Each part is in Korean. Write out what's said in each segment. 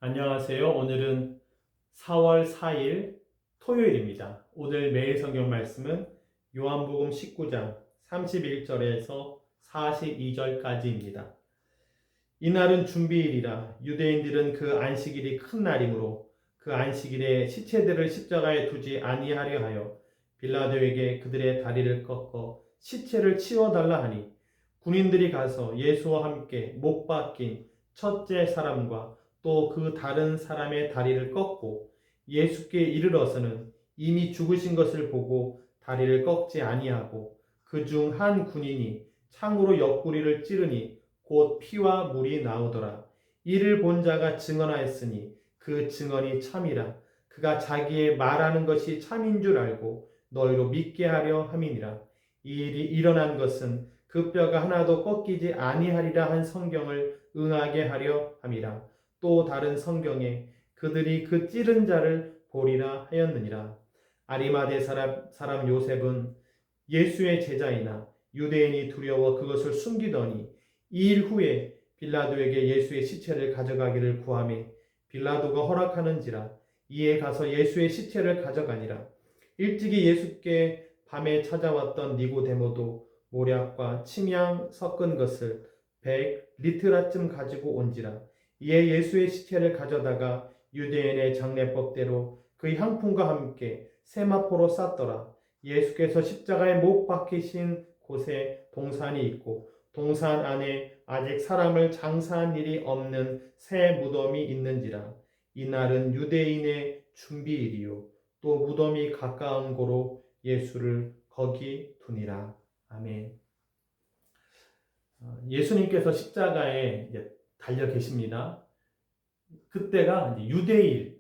안녕하세요. 오늘은 4월 4일 토요일입니다. 오늘 매일 성경 말씀은 요한복음 19장 31절에서 42절까지입니다. 이날은 준비일이라 유대인들은 그 안식일이 큰 날이므로 그 안식일에 시체들을 십자가에 두지 아니하려 하여 빌라도에게 그들의 다리를 꺾어 시체를 치워달라 하니 군인들이 가서 예수와 함께 못 박힌 첫째 사람과 또 그 다른 사람의 다리를 꺾고 예수께 이르러서는 이미 죽으신 것을 보고 다리를 꺾지 아니하고 그 중 한 군인이 창으로 옆구리를 찌르니 곧 피와 물이 나오더라. 이를 본 자가 증언하였으니 그 증언이 참이라. 그가 자기의 말하는 것이 참인 줄 알고 너희로 믿게 하려 함이니라. 이 일이 일어난 것은 그 뼈가 하나도 꺾이지 아니하리라 한 성경을 응하게 하려 함이라. 또 다른 성경에 그들이 그 찌른 자를 보리라 하였느니라. 아리마대 사람 요셉은 예수의 제자이나 유대인이 두려워 그것을 숨기더니 2일 후에 빌라도에게 예수의 시체를 가져가기를 구하매 빌라도가 허락하는지라. 이에 가서 예수의 시체를 가져가니라. 일찍이 예수께 밤에 찾아왔던 니고데모도 모략과 침향 섞은 것을 100리트라쯤 가지고 온지라. 이에 예수의 시체를 가져다가 유대인의 장례법대로 그 향품과 함께 세마포로 쌌더라. 예수께서 십자가에 못 박히신 곳에 동산이 있고 동산 안에 아직 사람을 장사한 일이 없는 새 무덤이 있는지라. 이날은 유대인의 준비일이요 또 무덤이 가까운 고로 예수를 거기 두니라. 아멘. 예수님께서 십자가에 이제 달려 계십니다. 그때가 이제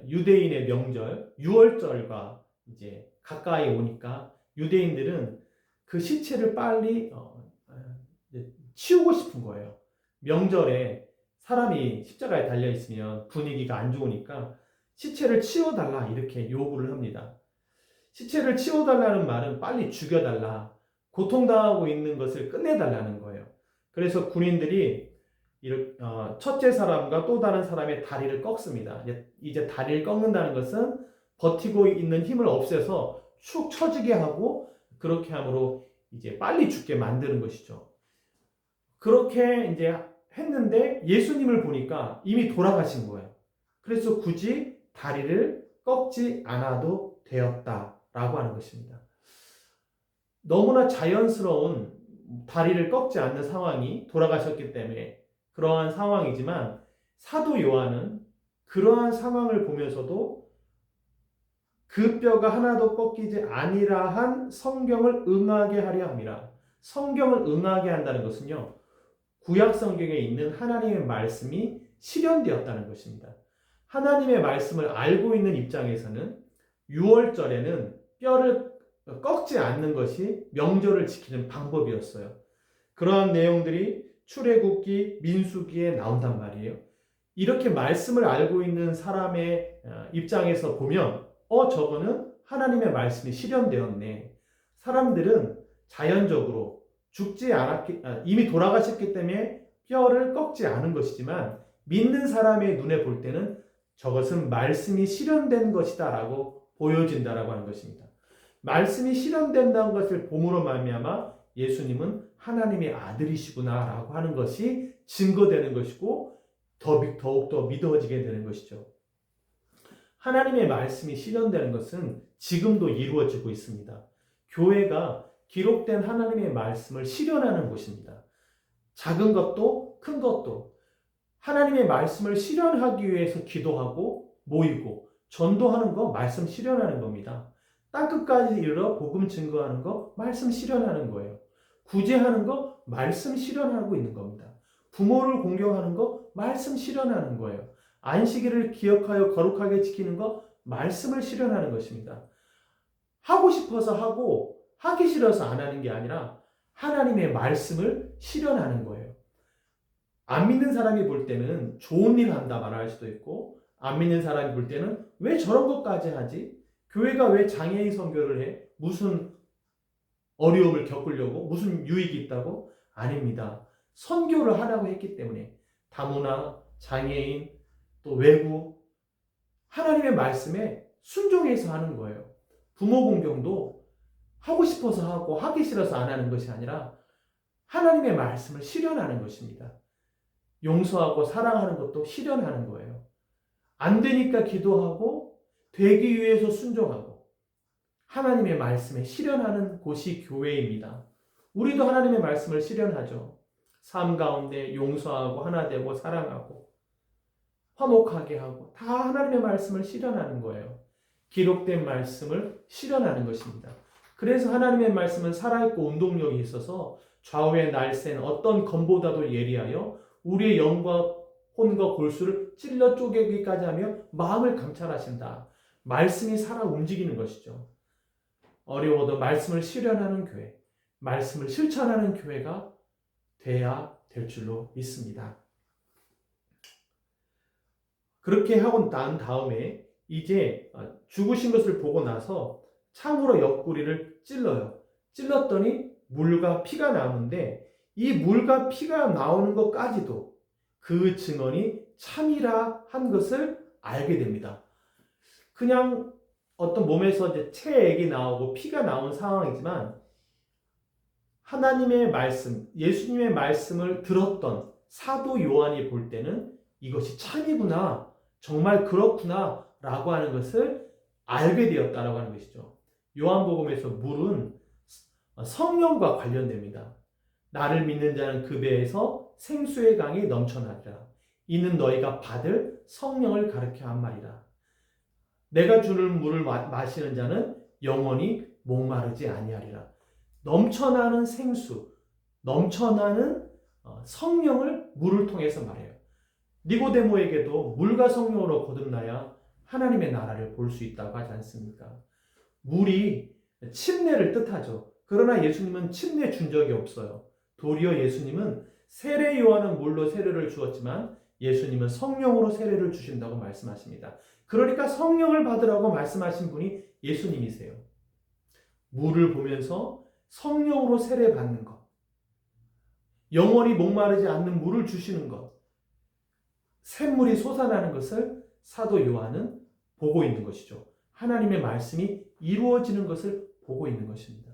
유대인의 명절 유월절과 이제 가까이 오니까 유대인들은 그 시체를 빨리 치우고 싶은 거예요. 명절에 사람이 십자가에 달려 있으면 분위기가 안 좋으니까 시체를 치워달라 이렇게 요구를 합니다. 시체를 치워달라는 말은 빨리 죽여달라, 고통당하고 있는 것을 끝내달라는 거예요. 그래서 군인들이 첫째 사람과 또 다른 사람의 다리를 꺾습니다. 이제 다리를 꺾는다는 것은 버티고 있는 힘을 없애서 축 처지게 하고 그렇게 함으로 이제 빨리 죽게 만드는 것이죠. 그렇게 이제 했는데 예수님을 보니까 이미 돌아가신 거예요. 그래서 굳이 다리를 꺾지 않아도 되었다라고 하는 것입니다. 너무나 자연스러운 다리를 꺾지 않는 상황이 돌아가셨기 때문에 그러한 상황이지만 사도 요한은 그러한 상황을 보면서도 그 뼈가 하나도 꺾이지 아니라 한 성경을 응하게 하려 함이라. 성경을 응하게 한다는 것은요, 구약 성경에 있는 하나님의 말씀이 실현되었다는 것입니다. 하나님의 말씀을 알고 있는 입장에서는 6월절에는 뼈를 꺾지 않는 것이 명절을 지키는 방법이었어요. 그러한 내용들이 출애굽기, 민수기에 나온단 말이에요. 이렇게 말씀을 알고 있는 사람의 입장에서 보면 저거는 하나님의 말씀이 실현되었네. 사람들은 자연적으로 이미 돌아가셨기 때문에 뼈를 꺾지 않은 것이지만 믿는 사람의 눈에 볼 때는 저것은 말씀이 실현된 것이다 라고 보여진다라고 하는 것입니다. 말씀이 실현된다는 것을 봄으로 말미암아 예수님은 하나님의 아들이시구나 라고 하는 것이 증거되는 것이고 더욱더 믿어지게 되는 것이죠. 하나님의 말씀이 실현되는 것은 지금도 이루어지고 있습니다. 교회가 기록된 하나님의 말씀을 실현하는 곳입니다. 작은 것도 큰 것도 하나님의 말씀을 실현하기 위해서 기도하고 모이고 전도하는 거 말씀 실현하는 겁니다. 땅끝까지 이르러 복음 증거하는 거 말씀 실현하는 거예요. 구제하는 거 말씀 실현하고 있는 겁니다. 부모를 공경하는 거 말씀 실현하는 거예요. 안식일을 기억하여 거룩하게 지키는 거 말씀을 실현하는 것입니다. 하고 싶어서 하고 하기 싫어서 안 하는 게 아니라 하나님의 말씀을 실현하는 거예요. 안 믿는 사람이 볼 때는 좋은 일 한다 말할 수도 있고 안 믿는 사람이 볼 때는 왜 저런 것까지 하지? 교회가 왜 장애인 선교를 해? 무슨 어려움을 겪으려고? 무슨 유익이 있다고? 아닙니다. 선교를 하라고 했기 때문에 다문화, 장애인, 또 외구, 하나님의 말씀에 순종해서 하는 거예요. 부모 공경도 하고 싶어서 하고 하기 싫어서 안 하는 것이 아니라 하나님의 말씀을 실현하는 것입니다. 용서하고 사랑하는 것도 실현하는 거예요. 안 되니까 기도하고 되기 위해서 순종하고 하나님의 말씀에 실현하는 곳이 교회입니다. 우리도 하나님의 말씀을 실현하죠. 삶 가운데 용서하고 하나 되고 사랑하고 화목하게 하고 다 하나님의 말씀을 실현하는 거예요. 기록된 말씀을 실현하는 것입니다. 그래서 하나님의 말씀은 살아있고 운동력이 있어서 좌우의 날쌘 어떤 검보다도 예리하여 우리의 영과 혼과 골수를 찔러 쪼개기까지 하며 마음을 감찰하신다. 말씀이 살아 움직이는 것이죠. 어려워도 말씀을 실현하는 교회, 말씀을 실천하는 교회가 돼야 될 줄로 믿습니다. 그렇게 하고 난 다음에 이제 죽으신 것을 보고 나서 창으로 옆구리를 찔러요. 찔렀더니 물과 피가 나오는데 이 물과 피가 나오는 것까지도 그 증언이 참이라 한 것을 알게 됩니다. 그냥 어떤 몸에서 이제 체액이 나오고 피가 나온 상황이지만 하나님의 말씀, 예수님의 말씀을 들었던 사도 요한이 볼 때는 이것이 참이구나, 정말 그렇구나 라고 하는 것을 알게 되었다라고 하는 것이죠. 요한복음에서 물은 성령과 관련됩니다. 나를 믿는 자는 그 배에서 생수의 강이 넘쳐나리라. 이는 너희가 받을 성령을 가르쳐 한 말이라. 내가 주는 물을 마시는 자는 영원히 목마르지 아니하리라. 넘쳐나는 생수, 넘쳐나는 성령을 물을 통해서 말해요. 니고데모에게도 물과 성령으로 거듭나야 하나님의 나라를 볼 수 있다고 하지 않습니까? 물이 침례를 뜻하죠. 그러나 예수님은 침례 준 적이 없어요. 도리어 예수님은 세례 요한은 물로 세례를 주었지만 예수님은 성령으로 세례를 주신다고 말씀하십니다. 그러니까 성령을 받으라고 말씀하신 분이 예수님이세요. 물을 보면서 성령으로 세례 받는 것, 영원히 목마르지 않는 물을 주시는 것, 샘물이 솟아나는 것을 사도 요한은 보고 있는 것이죠. 하나님의 말씀이 이루어지는 것을 보고 있는 것입니다.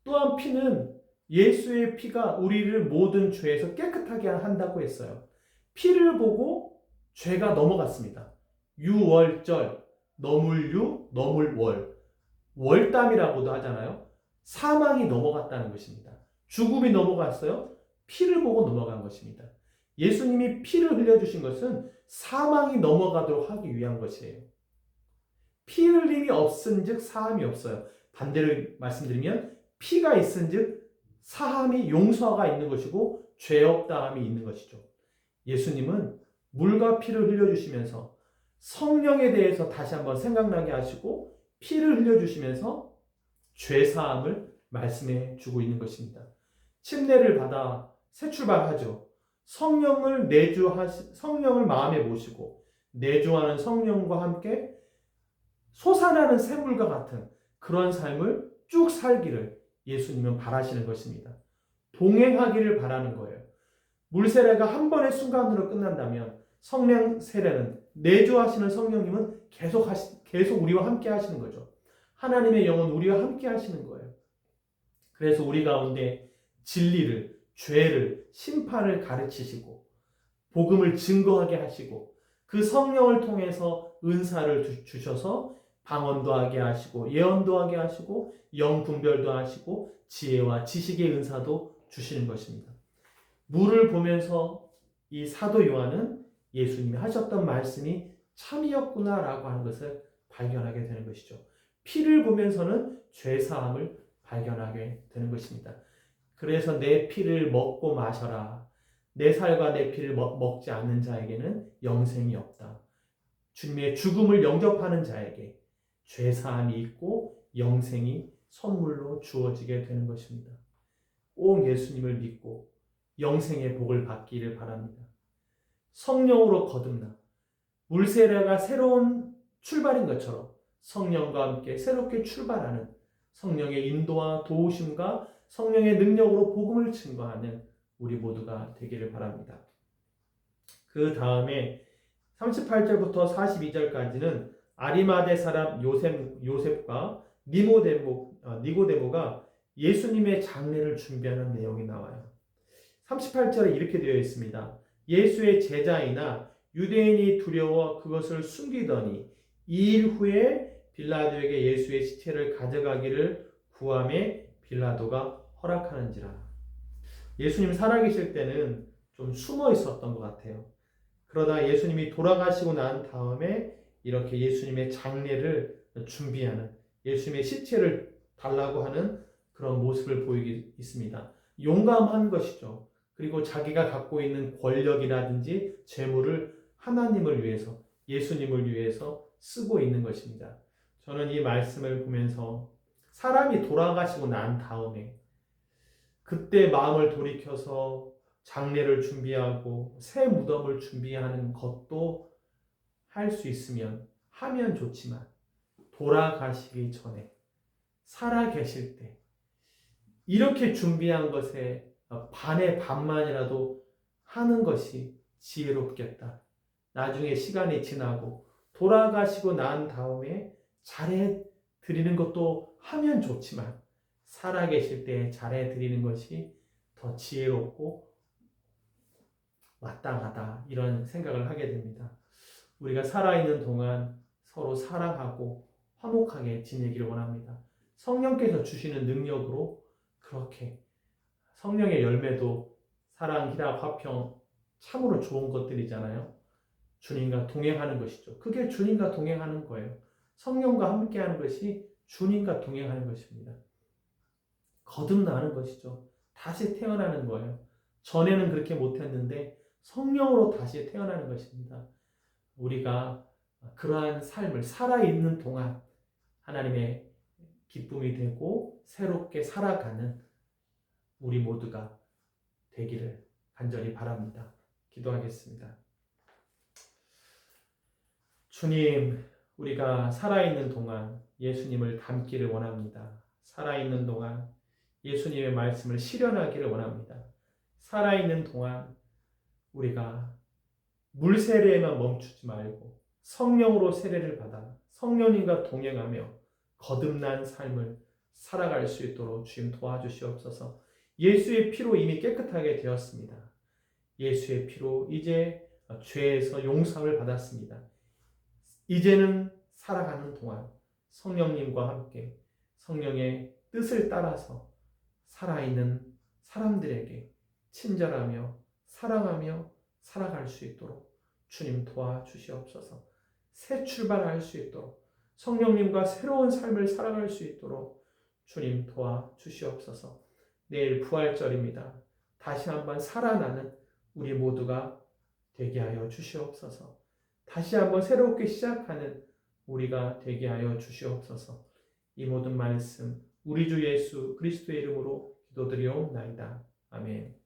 또한 피는 예수의 피가 우리를 모든 죄에서 깨끗하게 한다고 했어요. 피를 보고 죄가 넘어갔습니다. 유월절, 너물유, 너물월, 월담이라고도 하잖아요. 사망이 넘어갔다는 것입니다. 죽음이 넘어갔어요. 피를 보고 넘어간 것입니다. 예수님이 피를 흘려주신 것은 사망이 넘어가도록 하기 위한 것이에요. 피 흘림이 없은즉 사함이 없어요. 반대로 말씀드리면 피가 있은즉 사함이 용서가 있는 것이고 죄 없다함이 있는 것이죠. 예수님은 물과 피를 흘려주시면서 성령에 대해서 다시 한번 생각나게 하시고 피를 흘려주시면서 죄 사함을 말씀해 주고 있는 것입니다. 침례를 받아 새 출발하죠. 성령을 마음에 모시고 내주하는 성령과 함께 솟아나는 샘물과 같은 그런 삶을 쭉 살기를 예수님은 바라시는 것입니다. 동행하기를 바라는 거예요. 물 세례가 한 번의 순간으로 끝난다면 성령 세례는 내주하시는 성령님은 계속 우리와 함께 하시는 거죠. 하나님의 영은 우리와 함께 하시는 거예요. 그래서 우리 가운데 진리를, 죄를, 심판을 가르치시고 복음을 증거하게 하시고 그 성령을 통해서 은사를 주셔서 방언도 하게 하시고 예언도 하게 하시고 영분별도 하시고 지혜와 지식의 은사도 주시는 것입니다. 물을 보면서 이 사도 요한은 예수님이 하셨던 말씀이 참이었구나라고 하는 것을 발견하게 되는 것이죠. 피를 보면서는 죄사함을 발견하게 되는 것입니다. 그래서 내 피를 먹고 마셔라. 내 살과 내 피를 먹지 않는 자에게는 영생이 없다. 주님의 죽음을 영접하는 자에게 죄사함이 있고 영생이 선물로 주어지게 되는 것입니다. 꼭 예수님을 믿고 영생의 복을 받기를 바랍니다. 성령으로 거듭나 물세례가 새로운 출발인 것처럼 성령과 함께 새롭게 출발하는 성령의 인도와 도우심과 성령의 능력으로 복음을 증거하는 우리 모두가 되기를 바랍니다. 그 다음에 38절부터 42절까지는 아리마대 사람 요셉과 니고데모가 예수님의 장례를 준비하는 내용이 나와요. 38절에 이렇게 되어 있습니다. 예수의 제자이나 유대인이 두려워 그것을 숨기더니 2일 후에 빌라도에게 예수의 시체를 가져가기를 구하매 빌라도가 허락하는지라. 예수님 살아계실 때는 좀 숨어 있었던 것 같아요. 그러다 예수님이 돌아가시고 난 다음에 이렇게 예수님의 장례를 준비하는, 예수님의 시체를 달라고 하는 그런 모습을 보이고 있습니다. 용감한 것이죠. 그리고 자기가 갖고 있는 권력이라든지 재물을 하나님을 위해서, 예수님을 위해서 쓰고 있는 것입니다. 저는 이 말씀을 보면서 사람이 돌아가시고 난 다음에 그때 마음을 돌이켜서 장례를 준비하고 새 무덤을 준비하는 것도 할 수 있으면 하면 좋지만, 돌아가시기 전에 살아 계실 때 이렇게 준비한 것에 반의 반만이라도 하는 것이 지혜롭겠다. 나중에 시간이 지나고 돌아가시고 난 다음에 잘해 드리는 것도 하면 좋지만, 살아 계실 때 잘해 드리는 것이 더 지혜롭고 마땅하다, 이런 생각을 하게 됩니다. 우리가 살아있는 동안 서로 사랑하고 화목하게 지내기를 원합니다. 성령께서 주시는 능력으로 그렇게, 성령의 열매도 사랑, 희락, 화평 참으로 좋은 것들이잖아요. 주님과 동행하는 것이죠. 그게 주님과 동행하는 거예요. 성령과 함께하는 것이 주님과 동행하는 것입니다. 거듭나는 것이죠. 다시 태어나는 거예요. 전에는 그렇게 못했는데 성령으로 다시 태어나는 것입니다. 우리가 그러한 삶을 살아있는 동안 하나님의 기쁨이 되고 새롭게 살아가는 우리 모두가 되기를 간절히 바랍니다. 기도하겠습니다. 주님, 우리가 살아있는 동안 예수님을 닮기를 원합니다. 살아있는 동안 예수님의 말씀을 실현하기를 원합니다. 살아있는 동안 우리가 물 세례에만 멈추지 말고 성령으로 세례를 받아 성령님과 동행하며 거듭난 삶을 살아갈 수 있도록 주님 도와주시옵소서. 예수의 피로 이미 깨끗하게 되었습니다. 예수의 피로 이제 죄에서 용서를 받았습니다. 이제는 살아가는 동안 성령님과 함께 성령의 뜻을 따라서 살아있는 사람들에게 친절하며 사랑하며 살아갈 수 있도록 주님 도와주시옵소서. 새 출발할 수 있도록, 성령님과 새로운 삶을 살아갈 수 있도록 주님 도와주시옵소서. 내일 부활절입니다. 다시 한번 살아나는 우리 모두가 되게 하여 주시옵소서. 다시 한번 새롭게 시작하는 우리가 되게 하여 주시옵소서. 이 모든 말씀 우리 주 예수 그리스도의 이름으로 기도드리옵나이다. 아멘.